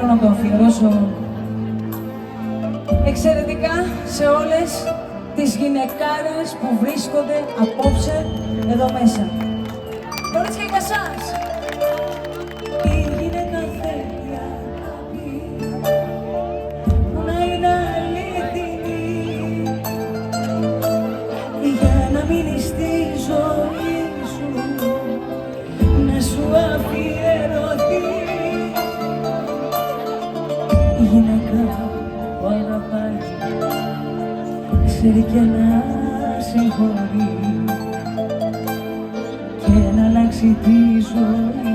θέλω να το αφιερώσω εξαιρετικά σε όλες τις γυναικάρες που βρίσκονται απόψε εδώ μέσα. Κορίτσια, για σας! Η γυναίκα θέλει αγάπη που να είναι αληθινή για να μείνει στη ζωή σου, να σου αφιερωθεί. Η γυναίκα που αγαπάει ξέρει και να συγχωρεί και να αλλάξει τη ζωή